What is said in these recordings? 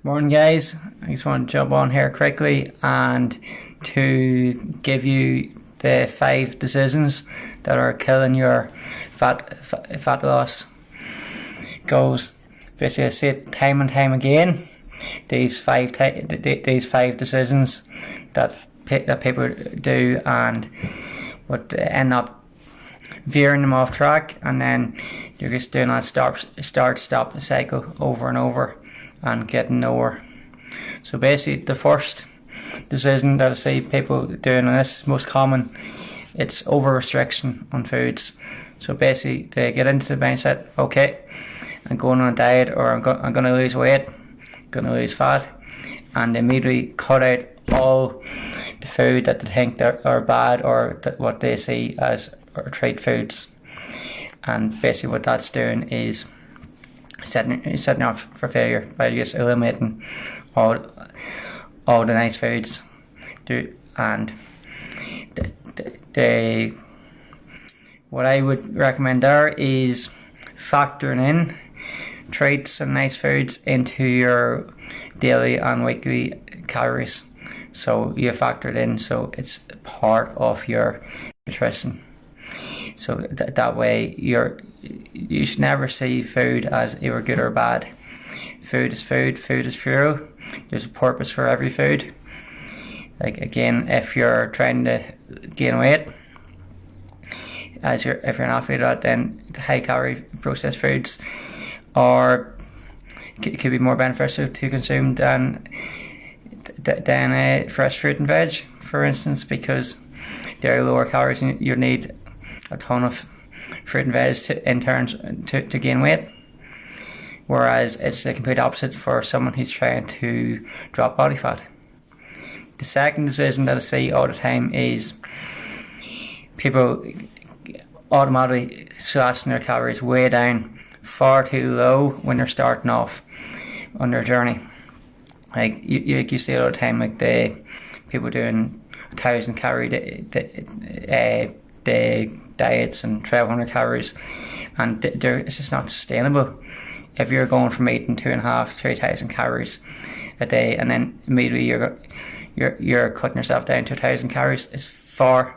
Morning, guys. I just want to jump on here quickly and to give you the 5 decisions that are killing your fat loss goals. Basically, I see it time and time again. These five decisions that people do, and would end up veering them off track, and then you're just doing that stop cycle over and over and getting nowhere. So basically, the first decision that I see people doing, and this is most common, it's over restriction on foods. So basically, they get into the mindset, okay, I'm going on a diet, or I'm going to lose weight, going to lose fat, and they immediately cut out all the food that they think are bad, or what they see as treat foods. And basically what that's doing is setting up for failure by just eliminating all the nice foods. And what I would recommend there is factoring in treats and nice foods into your daily and weekly calories. So you factor it in, so it's part of your nutrition. So that way you should never see food as either good or bad. Food is food. Food is fuel. There's a purpose for every food. Like, again, if you're trying to gain weight, if you're an athlete, then the high calorie processed foods could be more beneficial to consume than fresh fruit and veg, for instance, because they're lower calories and you need a ton of fruit and veg to gain weight. Whereas it's the complete opposite for someone who's trying to drop body fat. The second decision that I see all the time is people automatically slashing their calories way down, far too low when they're starting off on their journey. Like you see it all the time, like the people doing 1,000 calorie day diets and 1,200 calories, and it's just not sustainable. If you're going from eating 2,500-3,000 calories a day, and then immediately you're cutting yourself down to 1,000 calories, it's far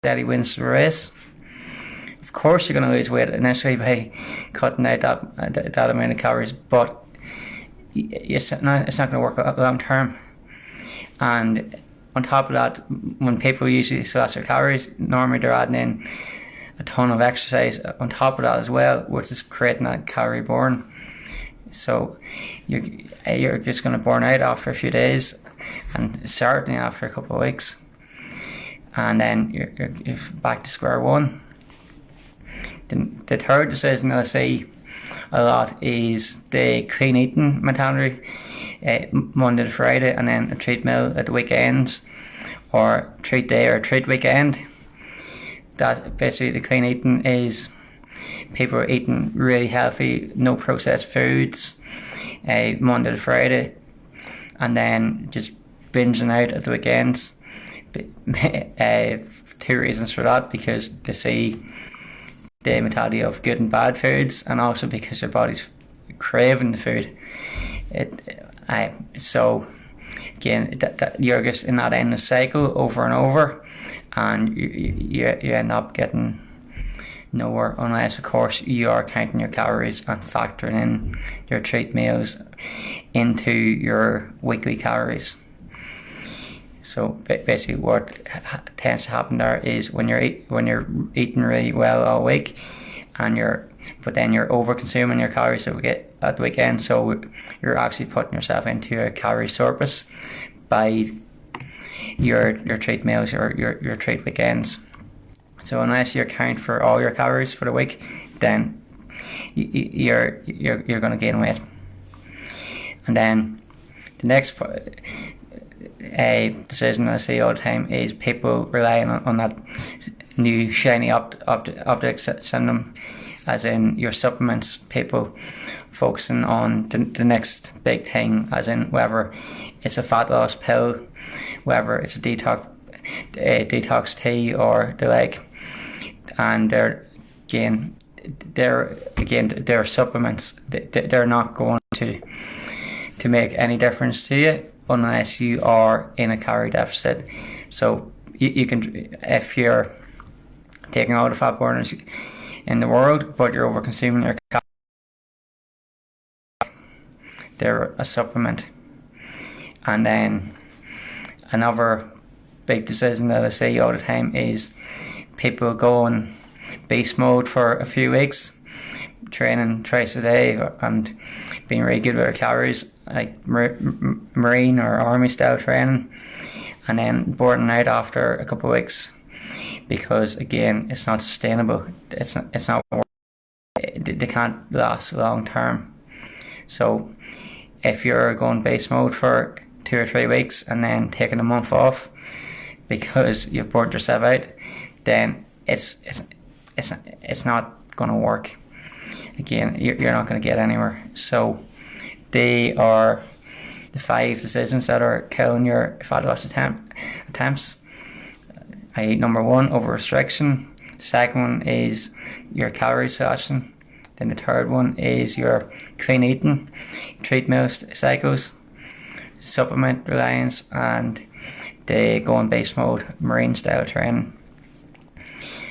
steady wins the race. Of course, you're going to lose weight initially by cutting out that amount of calories, but it's not going to work long term. And on top of that, when people usually slash their calories, normally they're adding in a ton of exercise on top of that as well, which is creating that calorie burn. So you're just going to burn out after a few days, and certainly after a couple of weeks, and then you're back to square one. The third decision that I see a lot is the clean eating mentality, Monday to Friday, and then a treat meal at the weekends, or treat day or treat weekend. That basically, the clean eating is people are eating really healthy, no processed foods, Monday to Friday, and then just binging out at the weekends. 2 reasons for that: because they see the mentality of good and bad foods, and also because your body's craving the food. So again, that you're just in that endless cycle over and over, and you end up getting nowhere unless, of course, you are counting your calories and factoring in your treat meals into your weekly calories. So basically, what tends to happen there is when you're eating really well all week, but then you're over consuming your calories that we get at the weekend. So you're actually putting yourself into a calorie surplus by your treat meals or your treat weekends. So unless you account for all your calories for the week, then you're going to gain weight. And then the next decision I see all the time is people relying on that new shiny object syndrome, as in your supplements. People focusing on the next big thing, as in whether it's a fat loss pill, whether it's a detox tea or the like. And they're, again, they're supplements. They're not going to make any difference to you unless you are in a calorie deficit. So you can, if you're taking all the fat burners in the world, but you're over consuming your calories, they're a supplement. And then another big decision that I see all the time is people go in beast mode for a few weeks, training twice a day and being really good with their calories, like marine or army style training, and then burning out after a couple of weeks, because again, it's not sustainable. It's not they can't last long term. So if you're going base mode for 2 or 3 weeks and then taking a month off because you've burnt yourself out, then it's not going to work. Again, you're not going to get anywhere. So they are the 5 decisions that are killing your fat loss attempts. Number 1, over restriction. Second one is your calorie selection. Then the third one is your clean eating, treat meal cycles, supplement reliance, and the go in base mode marine style training.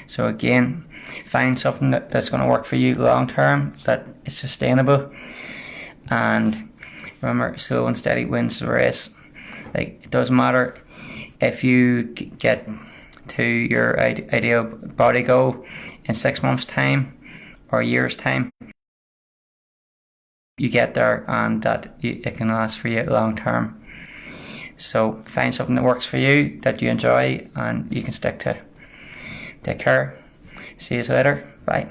So again, find something that's going to work for you long term, that is sustainable, and remember, slow and steady wins the race. Like, it doesn't matter if you get to your ideal body goal in 6 months' time or a year's time. You get there, and that it can last for you long term. So find something that works for you, that you enjoy, and you can stick to. Take care. See you later. Bye.